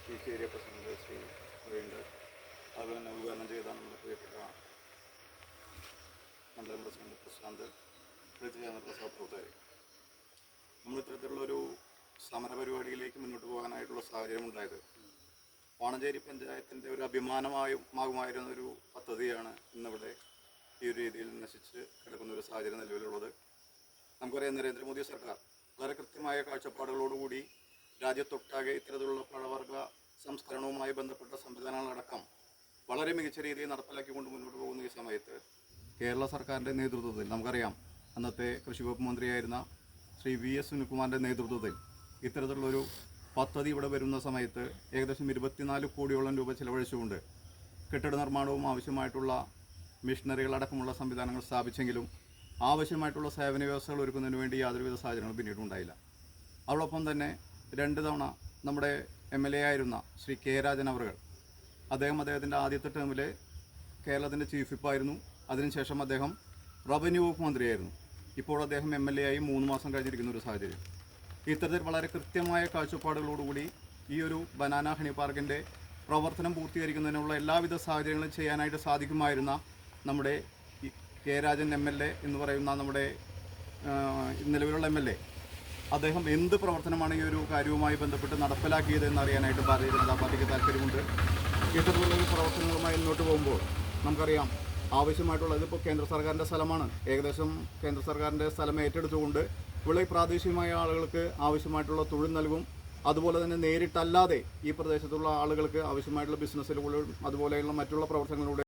PC area president Shri ഉണ്ട്. അതുപോലെ തന്നെ ഉദ്ഘാടനം ചെയ്ത നമ്മുടെ പ്രിയപ്പെട്ട മണ്ഡലം പ്രസിഡന്റ് പ്രശാന്ത്, വിളിച്ചു ചേർന്നിട്ടുള്ള സഹപ്രവർത്തകർ, നമ്മൾ ഇത്തരത്തിലുള്ളൊരു സമര പരിപാടിയിലേക്ക് മുന്നോട്ട് പോകാനായിട്ടുള്ള സാഹചര്യം ഉണ്ടായത് വാണഞ്ചേരി പഞ്ചായത്തിൻ്റെ ഒരു അഭിമാനമാകുമായിരുന്ന ഒരു പദ്ധതിയാണ് ഇന്നിവിടെ ഈ ഒരു രീതിയിൽ നശിച്ച് കിടക്കുന്ന ഒരു സാഹചര്യം നിലവിലുള്ളത്. നമുക്കറിയാം, നരേന്ദ്രമോദി സർക്കാർ വളരെ കൃത്യമായ കാഴ്ചപ്പാടുകളോടുകൂടി രാജ്യത്തൊട്ടാകെ ഇത്തരത്തിലുള്ള പഴവർഗ സംസ്കരണവുമായി ബന്ധപ്പെട്ട സംവിധാനങ്ങളടക്കം വളരെ മികച്ച രീതിയിൽ നടപ്പിലാക്കിക്കൊണ്ട് മുന്നോട്ട് പോകുന്ന ഈ സമയത്ത് കേരള സർക്കാരിൻ്റെ നേതൃത്വത്തിൽ, നമുക്കറിയാം അന്നത്തെ കൃഷി വകുപ്പ് മന്ത്രിയായിരുന്ന ശ്രീ VS സുനിൽകുമാറിൻ്റെ നേതൃത്വത്തിൽ ഇത്തരത്തിലുള്ളൊരു പദ്ധതി ഇവിടെ വരുന്ന സമയത്ത് ഏകദേശം 24 കോടിയോളം രൂപ ചിലവഴിച്ചുകൊണ്ട് കെട്ടിട നിർമ്മാണവും ആവശ്യമായിട്ടുള്ള മെഷീനറികളടക്കമുള്ള സംവിധാനങ്ങൾ സ്ഥാപിച്ചെങ്കിലും ആവശ്യമായിട്ടുള്ള സേവന വ്യവസ്ഥകൾ ഒരുക്കുന്നതിന് വേണ്ടി യാതൊരുവിധ സാഹചര്യങ്ങളും പിന്നീട് ഉണ്ടായില്ല. അതോടൊപ്പം തന്നെ 2 തവണ നമ്മുടെ MLA ആയിരുന്ന ശ്രീ K രാജൻ അവർ, അദ്ദേഹത്തിൻ്റെ ആദ്യത്തെ ടേമിൽ കേരളത്തിൻ്റെ ചീഫ് വിപ്പായിരുന്നു. അതിനുശേഷം അദ്ദേഹം റവന്യൂ വകുപ്പ് മന്ത്രിയായിരുന്നു. ഇപ്പോൾ അദ്ദേഹം MLA ആയി 3 മാസം കഴിഞ്ഞിരിക്കുന്ന ഒരു സാഹചര്യം. ഇത്തരത്തിൽ വളരെ കൃത്യമായ കാഴ്ചപ്പാടുകളോടുകൂടി ഈ ഒരു ബനാന ഹണി പാർക്കിൻ്റെ പ്രവർത്തനം പൂർത്തീകരിക്കുന്നതിനുള്ള എല്ലാവിധ സാഹചര്യങ്ങളും ചെയ്യാനായിട്ട് സാധിക്കുമായിരുന്ന നമ്മുടെ K രാജൻ MLA എന്ന് പറയുന്ന നമ്മുടെ നിലവിലുള്ള MLA, അദ്ദേഹം എന്ത് പ്രവർത്തനമാണ് ഈ ഒരു കാര്യവുമായി ബന്ധപ്പെട്ട് നടപ്പിലാക്കിയതെന്ന് അറിയാനായിട്ട് ഭാരതീയ ജനതാ പാർട്ടിക്ക് താല്പര്യമുണ്ട്. ഇത്തരത്തിലുള്ള പ്രവർത്തനങ്ങളുമായി മുന്നോട്ട് പോകുമ്പോൾ നമുക്കറിയാം ആവശ്യമായിട്ടുള്ളത് ഇപ്പോൾ കേന്ദ്ര സർക്കാരിൻ്റെ സ്ഥലമാണ്. ഏകദേശം കേന്ദ്ര സർക്കാരിൻ്റെ സ്ഥലം ഏറ്റെടുത്തുകൊണ്ട് ഇവിടെ പ്രാദേശികമായ ആളുകൾക്ക് ആവശ്യമായിട്ടുള്ള തൊഴിൽ നൽകും. അതുപോലെ തന്നെ നേരിട്ടല്ലാതെ ഈ പ്രദേശത്തുള്ള ആളുകൾക്ക് ആവശ്യമായിട്ടുള്ള ബിസിനസ്സിലൂടെ അതുപോലെയുള്ള മറ്റുള്ള പ്രവർത്തനങ്ങളിലൂടെ